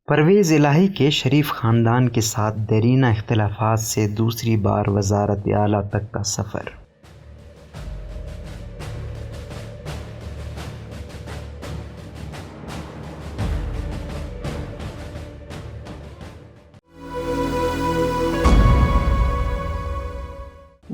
پرویز الہی کے شریف خاندان کے ساتھ دیرینہ اختلافات سے دوسری بار وزارت اعلیٰ تک کا سفر۔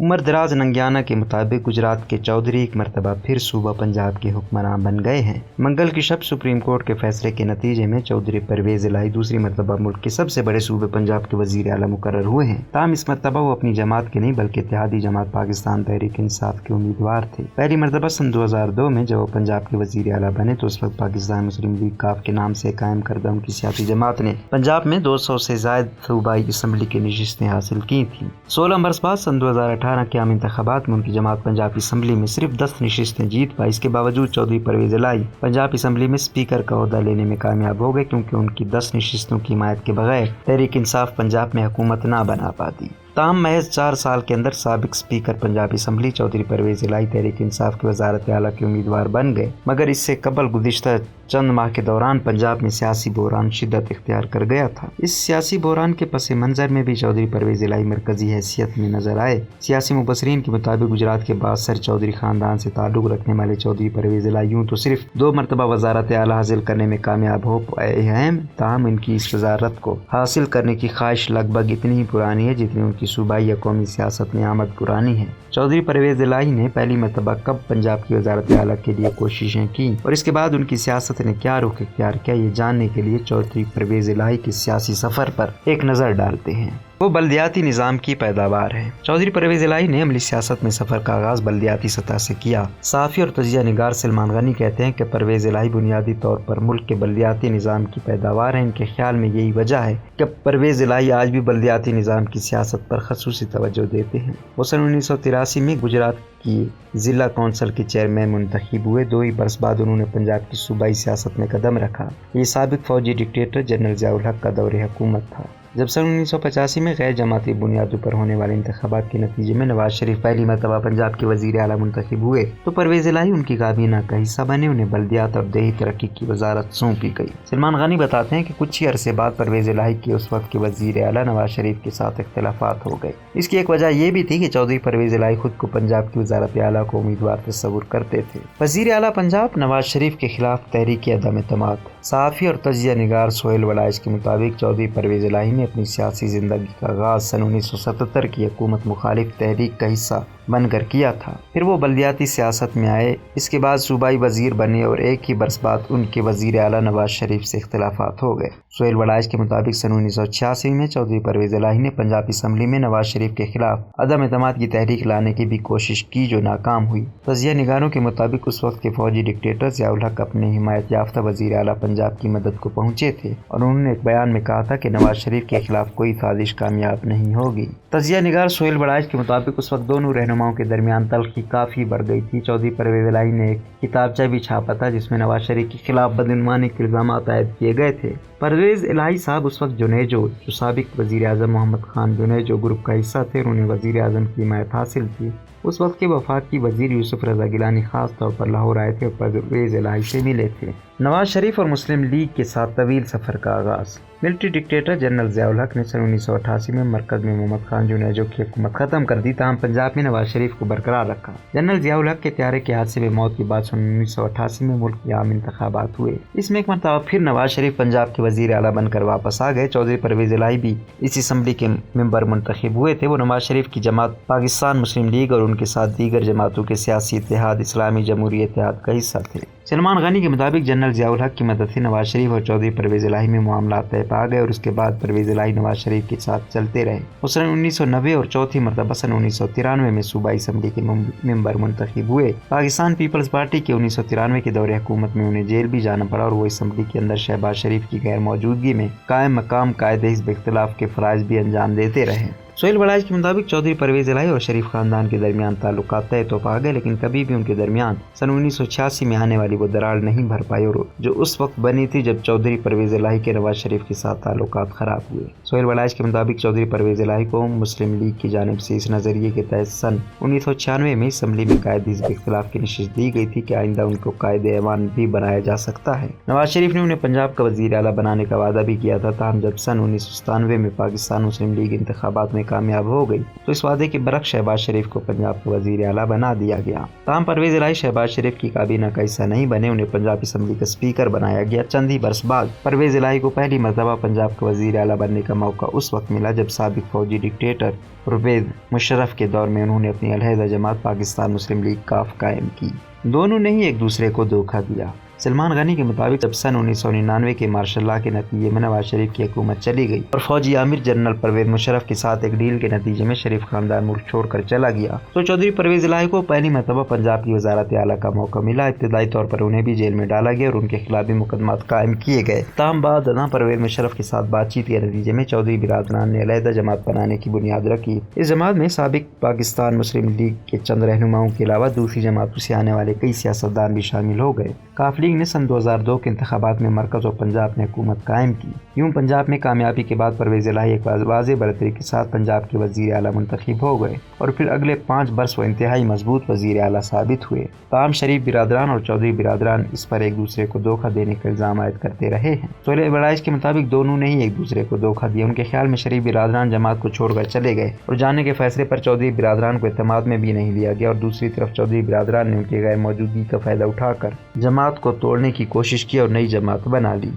عمر دراز ننگیانہ کے مطابق گجرات کے چودھری ایک مرتبہ پھر صوبہ پنجاب کے حکمران بن گئے ہیں۔ منگل کی شب سپریم کورٹ کے فیصلے کے نتیجے میں چودھری پرویز الہی دوسری مرتبہ ملک کے سب سے بڑے صوبے پنجاب کے وزیر اعلیٰ مقرر ہوئے ہیں۔ تاہم اس مرتبہ وہ اپنی جماعت کے نہیں بلکہ اتحادی جماعت پاکستان تحریک انصاف کے امیدوار تھے۔ پہلی مرتبہ سن 2002 میں جب وہ پنجاب کے وزیر اعلیٰ بنے تو اس وقت پاکستان مسلم لیگ کاف کے نام سے قائم کردہ ان کی سیاسی جماعت نے پنجاب میں 200 سے زائد صوبائی اسمبلی کی نشستیں حاصل کی تھیں۔ 16 برس بعد سن 2018 کے عام انتخابات میں ان کی جماعت پنجاب اسمبلی میں صرف 10 نشستیں جیت پائی۔ اس کے باوجود چودھری پرویز الہی پنجاب اسمبلی میں اسپیکر کا عہدہ لینے میں کامیاب ہو گئے، کیونکہ ان کی 10 نشستوں کی حمایت کے بغیر تحریک انصاف پنجاب میں حکومت نہ بنا پاتی۔ تاہم محض 4 سال کے اندر سابق اسپیکر پنجاب اسمبلی چودھری پرویز الہی تحریک انصاف کی وزارت اعلیٰ کے امیدوار بن گئے، مگر اس سے قبل گزشتہ چند ماہ کے دوران پنجاب میں سیاسی بحران شدت اختیار کر گیا تھا۔ اس سیاسی بحران کے پس منظر میں بھی چودھری پرویز الہی مرکزی حیثیت میں نظر آئے۔ سیاسی مبصرین کے مطابق گجرات کے بعد سر چودھری خاندان سے تعلق رکھنے والے چودھری پرویز الہی یوں تو صرف 2 مرتبہ وزارت اعلیٰ حاصل کرنے میں کامیاب ہو پائے ہیں، تاہم ان کی اس وزارت کو حاصل کرنے کی خواہش لگ بھگ اتنی ہی پرانی ہے جتنی ان کی صوبائی یا قومی سیاست میں آمد پرانی ہے۔ چودھری پرویز الہی نے پہلی مرتبہ کب پنجاب کی وزارت اعلیٰ کے لیے کوششیں کی اور اس کے بعد ان کی سیاست نے کیا رخ اختیار کیا، یہ جاننے کے لیے چودھری پرویز الہی کے سیاسی سفر پر ایک نظر ڈالتے ہیں۔ وہ بلدیاتی نظام کی پیداوار ہے۔ چودھری پرویز الہی نے عملی سیاست میں سفر کا آغاز بلدیاتی سطح سے کیا۔ صحافی اور تجزیہ نگار سلمان غنی کہتے ہیں کہ پرویز الہی بنیادی طور پر ملک کے بلدیاتی نظام کی پیداوار ہیں۔ ان کے خیال میں یہی وجہ ہے کہ پرویز الہی آج بھی بلدیاتی نظام کی سیاست پر خصوصی توجہ دیتے ہیں۔ وہ سن 1983 میں گجرات کی ضلع کونسل کے چیئرمین منتخب ہوئے۔ 2 ہی برس بعد انہوں نے پنجاب کی صوبائی سیاست میں قدم رکھا۔ یہ سابق فوجی ڈکٹیٹر جنرل ضیاء الحق کا دور حکومت تھا۔ جب سن 1985 میں غیر جماعتی بنیادوں پر ہونے والے انتخابات کے نتیجے میں نواز شریف پہلی مرتبہ پنجاب کے وزیر اعلیٰ منتخب ہوئے تو پرویز الہی ان کی کابینہ کا حصہ بنے۔ انہیں بلدیات اور دیہی ترقی کی وزارت سونپی گئی۔ سلمان غنی بتاتے ہیں کہ کچھ ہی عرصے بعد پرویز الہی کے اس وقت کے وزیر اعلیٰ نواز شریف کے ساتھ اختلافات ہو گئے۔ اس کی ایک وجہ یہ بھی تھی کہ چودھری پرویز الہی خود کو پنجاب کی وزارت اعلیٰ کو امیدوار تصور کرتے تھے۔ وزیر اعلیٰ پنجاب نواز شریف کے خلاف تحریک عدم اعتماد۔ صحافی اور تجزیہ نگار سہیل وڑائچ کے مطابق چودھری پرویز الہی نے اپنی سیاسی زندگی کا آغاز سن 1977 کی حکومت مخالف تحریک کا حصہ بن کر کیا تھا۔ پھر وہ بلدیاتی سیاست میں آئے، اس کے بعد صوبائی وزیر بنے اور ایک ہی برس بعد ان کے وزیر اعلیٰ نواز شریف سے اختلافات ہو گئے۔ سہیل وڑائچ کے مطابق سن 1986 میں چودھری پرویز الہی نے پنجاب اسمبلی میں نواز شریف کے خلاف عدم اعتماد کی تحریک لانے کی بھی کوشش کی جو ناکام ہوئی۔ تجزیہ نگاروں کے مطابق اس وقت کے فوجی ڈکٹیٹر ضیاء الحق اپنے حمایت یافتہ وزیر اعلیٰ پنجاب کی مدد کو پہنچے تھے اور انہوں نے ایک بیان میں کہا تھا کہ نواز شریف کے خلاف کوئی سازش کامیاب نہیں ہوگی۔ تجزیہ نگار سہیل وڑائچ کے مطابق اس وقت دونوں رہنماؤں کے درمیان تلخی کافی بڑھ گئی تھی۔ چودھری پرویز الہی نے ایک کتابچہ بھی چھاپا تھا جس میں نواز شریف کے خلاف بدعنوانی کے الزامات عائد کیے گئے تھے۔ پرویز الہی صاحب اس وقت جنیجو جو سابق وزیر اعظم محمد خان جنیجو گروپ کا حصہ تھے، انہوں نے وزیر اعظم کی حمایت حاصل کی۔ اس وقت کے وفاقی وزیر یوسف رضا گیلانی خاص طور پر لاہور آئے تھے اور پرویز الہی سے ملے تھے۔ نواز شریف اور مسلم لیگ کے ساتھ طویل سفر کا آغاز۔ ملٹری ڈکٹیٹر جنرل ضیاء الحق نے سن 1988 میں مرکز میں محمد خان جنیجو کی حکومت ختم کر دی، تاہم پنجاب میں نواز شریف کو برقرار رکھا۔ جنرل ضیاء الحق کے طیارے کے حادثے میں موت کے بعد سن 1988 میں ملک میں عام انتخابات ہوئے۔ اس میں ایک مرتبہ پھر نواز شریف پنجاب کے وزیر اعلیٰ بن کر واپس آ گئے۔ چودھری پرویز الہی بھی اس اسمبلی کے ممبر منتخب ہوئے تھے۔ وہ نواز شریف کی جماعت پاکستان مسلم لیگ اور ان کے ساتھ دیگر جماعتوں کے سیاسی اتحاد اسلامی جمہوری اتحاد کا حصہ تھے۔ سلمان غنی کے مطابق جنرل ضیاء الحق کی مدد سے نواز شریف اور چودھری پرویز الہی میں معاملات طے پا گئے اور اس کے بعد پرویز الہی نواز شریف کے ساتھ چلتے رہے۔ وہ سن 1990 اور چوتھی مرتبہ سن 1993 میں صوبائی اسمبلی کے ممبر منتخب ہوئے۔ پاکستان پیپلز پارٹی کے 1993 کے دور حکومت میں انہیں جیل بھی جانا پڑا اور وہ اسمبلی کے اندر شہباز شریف کی غیر موجودگی میں قائم مقام قائد حزب اختلاف کے فرائض بھی انجام دیتے رہے۔ سہیل بڑائچ کے مطابق چودھری پرویز الہی اور شریف خاندان کے درمیان تعلقات طے تو پا گئے، لیکن کبھی بھی ان کے درمیان سن 1986 میں آنے والی وہ دراڑ نہیں بھر پائی، اور جو اس وقت بنی تھی جب چودھری پرویز الہی کے نواز شریف کے ساتھ تعلقات خراب ہوئے۔ سہیل بڑائچ کے مطابق چودھری پرویز الہی کو مسلم لیگ کی جانب سے اس نظریے کے تحت سن 1996 میں اسمبلی میں قائد حزب اختلاف کی نشست دی گئی تھی کہ آئندہ ان کو قائد ایوان بھی بنایا جا سکتا ہے۔ نواز شریف نے انہیں پنجاب کا وزیر اعلیٰ بنانے کا وعدہ بھی کیا تھا، تاہم جب سن 1997 میں پاکستان مسلم لیگ انتخابات میں کامیاب ہو گئی تو اس وعدے کے برعکس شہباز شریف کو پنجاب کا وزیر اعلیٰ بنا دیا گیا۔ تاہم پرویز الہی شہباز شریف کی کابینہ کا حصہ نہیں بنے، انہیں پنجاب اسمبلی کا اسپیکر بنایا گیا۔ چند ہی برس بعد پرویز الہی کو پہلی مرتبہ پنجاب کا وزیر اعلیٰ بننے کا موقع اس وقت ملا جب سابق فوجی ڈکٹیٹر پرویز مشرف کے دور میں انہوں نے اپنی علیحدہ جماعت پاکستان مسلم لیگ کاف قائم کی۔ دونوں نے ہی ایک دوسرے کو دھوکہ دیا۔ سلمان غنی کے مطابق جب سن 1999 کے مارشل لا کے نتیجے میں نواز شریف کی حکومت چلی گئی اور فوجی امیر جنرل پرویز مشرف کے ساتھ ایک ڈیل کے نتیجے میں شریف خاندان ملک چھوڑ کر چلا گیا تو چودھری پرویز الہی کو پہلی مرتبہ پنجاب کی وزارت اعلیٰ کا موقع ملا۔ ابتدائی طور پر انہیں بھی جیل میں ڈالا گیا اور ان کے خلاف بھی مقدمات قائم کیے گئے، تاہم بعد ازاں پرویز مشرف کے ساتھ بات چیت کے نتیجے میں چودھری برادران نے علیحدہ جماعت بنانے کی بنیاد رکھی۔ اس جماعت میں سابق پاکستان مسلم لیگ کے چند رہنماؤں کے علاوہ دوسری جماعتوں سے آنے والے کئی سیاستدان بھی شامل ہو گئے۔ کاف لیگ نے سن 2002 کے انتخابات میں مرکز اور پنجاب میں حکومت قائم کی۔ یوں پنجاب میں کامیابی کے بعد پرویز الہی ایک واضح برتری کے ساتھ پنجاب کے وزیر اعلیٰ منتخب ہو گئے اور پھر اگلے 5 برس وہ انتہائی مضبوط وزیر اعلیٰ ثابت ہوئے۔ تاہم شریف برادران اور چودھری برادران اس پر ایک دوسرے کو دھوکہ دینے کا الزام عائد کرتے رہے ہیں۔ سہیل بڑائچ کے مطابق دونوں نے ہی ایک دوسرے کو دھوکہ دیا۔ ان کے خیال میں شریف برادران جماعت کو چھوڑ کر چلے گئے اور جانے کے فیصلے پر چودھری برادران کو اعتماد میں بھی نہیں لیا گیا، اور دوسری طرف چودھری برادران نے ان کی غیر موجودگی کا فائدہ اٹھا کر جماعت کو توڑنے کی کوشش کی اور نئی جماعت بنا لی۔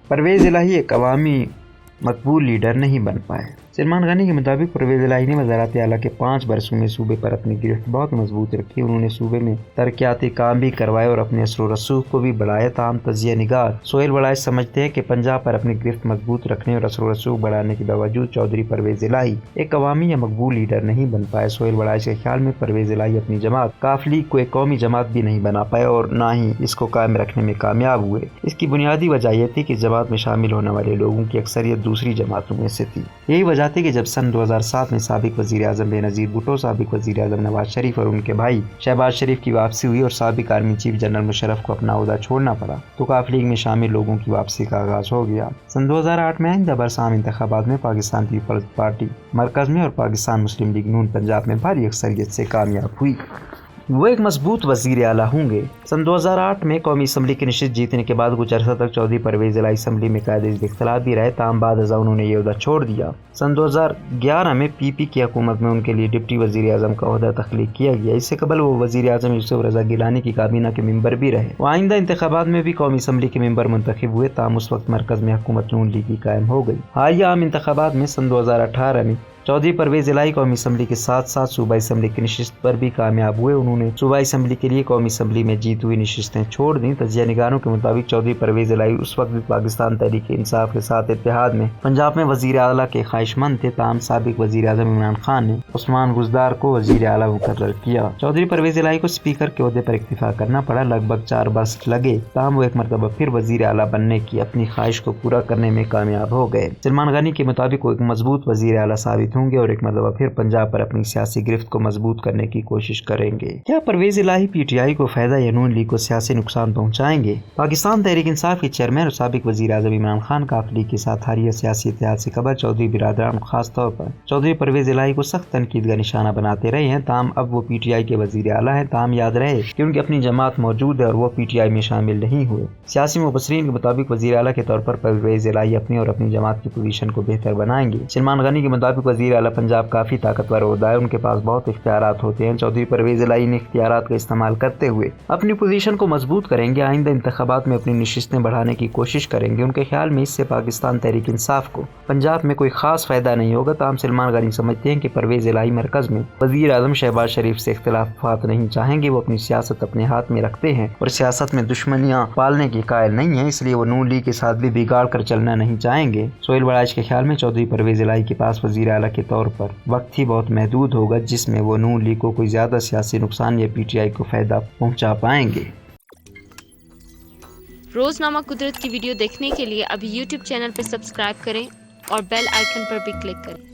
پرویز الہی ایک عوامی مقبول لیڈر نہیں بن پائے۔ سلمان غنی کے مطابق پرویز الہی نے وزارت اعلیٰ کے 5 برسوں میں صوبے پر اپنی گرفت بہت مضبوط رکھی۔ انہوں نے صوبے میں ترقیاتی کام بھی کروائے اور اپنے اثر و رسوخ کو بھی بڑھایا۔ تاہم تجزیہ نگار سہیل بڑائچ سمجھتے ہیں کہ پنجاب پر اپنی گرفت مضبوط رکھنے اور اثر و رسوخ بڑھانے کے باوجود چودھری پرویز الہی ایک عوامی یا مقبول لیڈر نہیں بن پائے۔ سہیل بڑائچ کے خیال میں پرویز الہی اپنی جماعت کاف لیگ کو ایک قومی جماعت بھی نہیں بنا پائے اور نہ ہی اس کو قائم رکھنے میں کامیاب ہوئے۔ اس کی بنیادی وجہ یہ تھی کہ جماعت میں شامل ہونے والے لوگوں کی اکثریت دوسری جماعتوں میں سے تھی۔ یہی وجہ تھی کہ جب سن 2007 میں سابق وزیر اعظم بے نظیر بھٹو، سابق وزیر اعظم نواز شریف اور ان کے بھائی شہباز شریف کی واپسی ہوئی اور سابق آرمی چیف جنرل مشرف کو اپنا عہدہ چھوڑنا پڑا تو کاف لیگ میں شامل لوگوں کی واپسی کا آغاز ہو گیا۔ سن 2008 میں آئندہ برس عام انتخابات میں پاکستان پیپلز پارٹی مرکز میں اور پاکستان مسلم لیگ نون پنجاب میں بھاری اکثریت سے کامیاب ہوئی۔ وہ ایک مضبوط وزیر اعلیٰ ہوں گے۔ سن 2008 میں قومی اسمبلی کی نشست جیتنے کے بعد کچھ عرصہ تک چودھری پرویز الہی اسمبلی میں قائد حزب اختلاف بھی رہے، تاہم بعد ازاں انہوں نے یہ عہدہ چھوڑ دیا۔ سن 2011 میں پی پی کی حکومت میں ان کے لیے ڈپٹی وزیر اعظم کا عہدہ تخلیق کیا گیا۔ اس سے قبل وہ وزیر اعظم یوسف رضا گیلانی کی کابینہ کے ممبر بھی رہے۔ وہ آئندہ انتخابات میں بھی قومی اسمبلی کے ممبر منتخب ہوئے، تاہم اس وقت مرکز میں حکومت نون لیگ کی قائم ہو گئی۔ حالیہ عام انتخابات میں سن 2018 میں چودھری پرویز الہی قومی اسمبلی کے ساتھ ساتھ صوبائی اسمبلی کی نشست پر بھی کامیاب ہوئے۔ انہوں نے صوبائی اسمبلی کے لیے قومی اسمبلی میں جیت ہوئی نشستیں چھوڑ دیں۔ تجزیہ نگاروں کے مطابق چودھری پرویز الہی اس وقت بھی پاکستان تحریک انصاف کے ساتھ اتحاد میں پنجاب میں وزیر اعلیٰ کے خواہش مند تھے، تاہم سابق وزیر اعظم عمران خان نے عثمان گزدار کو وزیر اعلیٰ مقرر کیا۔ چودھری پرویز الہی کو اسپیکر کے عہدے پر اکتفا کرنا پڑا، لگ بھگ 4 برس لگے، تاہم وہ ایک مرتبہ پھر وزیر اعلیٰ بننے کی اپنی خواہش کو پورا کرنے میں کامیاب ہو گئے۔ سلمان غنی کے مطابق وہ ایک مضبوط وزیر اعلیٰ ثابت ہوں گے اور ایک مرتبہ پھر پنجاب پر اپنی سیاسی گرفت کو مضبوط کرنے کی کوشش کریں گے۔ کیا پرویز الہی پی ٹی آئی کو فائدہ یا نون لیگ کو سیاسی نقصان پہنچائیں گے؟ پاکستان تحریک انصاف کے چیئرمین اور سابق وزیر اعظم عمران خان کاف لیگ کے ساتھ حالیہ سیاسی اتحاد سے قبل چودھری برادران خاص طور پر چودھری پرویز الہی کو سخت تنقید کا نشانہ بناتے رہے ہیں، تاہم اب وہ پی ٹی آئی کے وزیر اعلیٰ ہیں۔ تاہم یاد رہے کہ ان کی اپنی جماعت موجود ہے اور وہ پی ٹی آئی میں شامل نہیں ہوئے۔ سیاسی مبصرین کے مطابق وزیر اعلیٰ کے طور پر پرویز الہی اپنی اور اپنی جماعت کی پوزیشن کو بہتر بنائیں گے۔ سلمان غنی کے مطابق وزیر اعلیٰ پنجاب کافی طاقتور عہدہ ہے، ان کے پاس بہت اختیارات ہوتے ہیں۔ چودھری پرویز الہی نے اختیارات کا استعمال کرتے ہوئے اپنی پوزیشن کو مضبوط کریں گے، آئندہ انتخابات میں اپنی نشستیں بڑھانے کی کوشش کریں گے۔ ان کے خیال میں اس سے پاکستان تحریک انصاف کو پنجاب میں کوئی خاص فائدہ نہیں ہوگا، تاہم سلمان غنی سمجھتے ہیں کہ پرویز الہی مرکز میں وزیر اعظم شہباز شریف سے اختلافات نہیں چاہیں گے۔ وہ اپنی سیاست اپنے ہاتھ میں رکھتے ہیں اور سیاست میں دشمنیاں پالنے کے قائل نہیں ہیں، اس لیے وہ نون لیگ کے ساتھ بھی بگاڑ کر چلنا نہیں چاہیں گے۔ سہیل بڑائچ کے خیال میں چودھری پرویز الہی کے پاس وزیر اعلیٰ کے طور پر وقت ہی بہت محدود ہوگا، جس میں وہ نون لیگ کو کوئی زیادہ سیاسی نقصان یا پی ٹی آئی کو فائدہ پہنچا پائیں گے۔ روزنامہ قدرت کی ویڈیو دیکھنے کے لیے ابھی یوٹیوب چینل پر سبسکرائب کریں اور بیل آئیکن پر بھی کلک کریں۔